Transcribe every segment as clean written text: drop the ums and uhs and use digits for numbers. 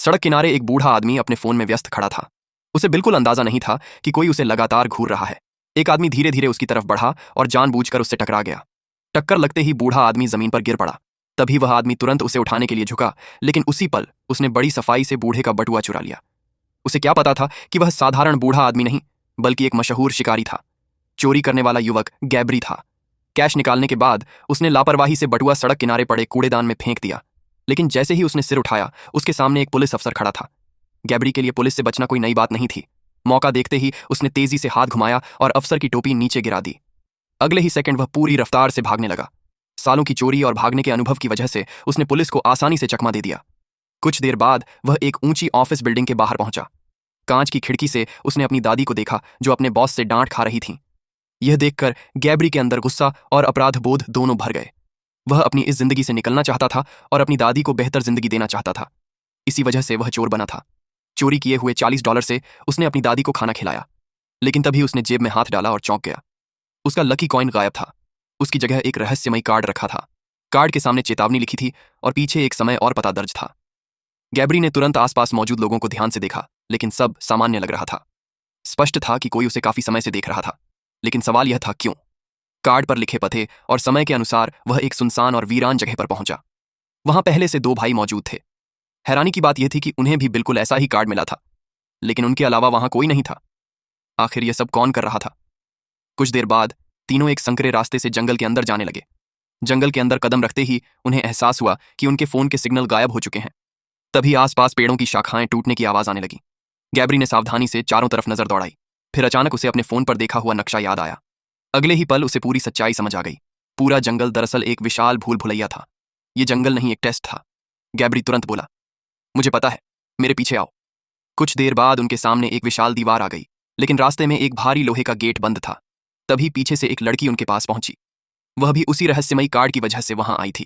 सड़क किनारे एक बूढ़ा आदमी अपने फोन में व्यस्त खड़ा था। उसे बिल्कुल अंदाजा नहीं था कि कोई उसे लगातार घूर रहा है। एक आदमी धीरे धीरे उसकी तरफ बढ़ा और जानबूझकर उससे टकरा गया। टक्कर लगते ही बूढ़ा आदमी जमीन पर गिर पड़ा। तभी वह आदमी तुरंत उसे उठाने के लिए झुका, लेकिन उसी पल उसने बड़ी सफाई से बूढ़े का बटुआ चुरा लिया। उसे क्या पता था कि वह साधारण बूढ़ा आदमी नहीं, बल्कि एक मशहूर शिकारी था। चोरी करने वाला युवक गैब्री था। कैश निकालने के बाद उसने लापरवाही से बटुआ सड़क किनारे पड़े कूड़ेदान में फेंक दिया। लेकिन जैसे ही उसने सिर उठाया, उसके सामने एक पुलिस अफसर खड़ा था। गैब्री के लिए पुलिस से बचना कोई नई बात नहीं थी। मौका देखते ही उसने तेजी से हाथ घुमाया और अफसर की टोपी नीचे गिरा दी। अगले ही सेकंड वह पूरी रफ्तार से भागने लगा। सालों की चोरी और भागने के अनुभव की वजह से उसने पुलिस को आसानी से चकमा दे दिया। कुछ देर बाद वह एक ऊंची ऑफिस बिल्डिंग के बाहर पहुंचा। कांच की खिड़की से उसने अपनी दादी को देखा, जो अपने बॉस से डांट खा रही थीं। यह देखकर गैब्री के अंदर गुस्सा और अपराध बोध दोनों भर गए। वह अपनी इस जिंदगी से निकलना चाहता था और अपनी दादी को बेहतर जिंदगी देना चाहता था। इसी वजह से वह चोर बना था। चोरी किए हुए $40 से उसने अपनी दादी को खाना खिलाया। लेकिन तभी उसने जेब में हाथ डाला और चौंक गया। उसका लकी कॉइन गायब था। उसकी जगह एक रहस्यमयी कार्ड रखा था। कार्ड के सामने चेतावनी लिखी थी और पीछे एक समय और पता दर्ज था। गैब्री ने तुरंत आसपास मौजूद लोगों को ध्यान से देखा, लेकिन सब सामान्य लग रहा था। स्पष्ट था कि कोई उसे काफी समय से देख रहा था। लेकिन सवाल यह था, क्यों? कार्ड पर लिखे पते और समय के अनुसार वह एक सुनसान और वीरान जगह पर पहुंचा। वहां पहले से 2 भाई मौजूद थे। हैरानी की बात यह थी कि उन्हें भी बिल्कुल ऐसा ही कार्ड मिला था, लेकिन उनके अलावा वहां कोई नहीं था। आखिर यह सब कौन कर रहा था? कुछ देर बाद तीनों एक संकरे रास्ते से जंगल के अंदर जाने लगे। जंगल के अंदर कदम रखते ही उन्हें एहसास हुआ कि उनके फोन के सिग्नल गायब हो चुके हैं। तभी आसपास पेड़ों की शाखाएं टूटने की आवाज आने लगी। गैब्री ने सावधानी से चारों तरफ नजर दौड़ाई। फिर अचानक उसे अपने फोन पर देखा हुआ नक्शा याद आया। अगले ही पल उसे पूरी सच्चाई समझ आ गई। पूरा जंगल दरअसल एक विशाल भूल भुलैया था। ये जंगल नहीं, एक टेस्ट था। गैब्री तुरंत बोला, मुझे पता है, मेरे पीछे आओ। कुछ देर बाद उनके सामने एक विशाल दीवार आ गई, लेकिन रास्ते में एक भारी लोहे का गेट बंद था। तभी पीछे से एक लड़की उनके पास पहुंची। वह भी उसी रहस्यमयी कार्ड की वजह से वहां आई थी।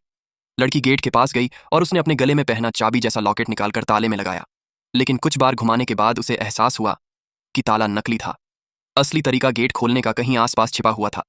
लड़की गेट के पास गई और उसने अपने गले में पहना चाबी जैसा लॉकेट निकालकर ताले में लगाया। लेकिन कुछ बार घुमाने के बाद उसे एहसास हुआ कि ताला नकली था। असली तरीका गेट खोलने का कहीं आसपास छिपा हुआ था।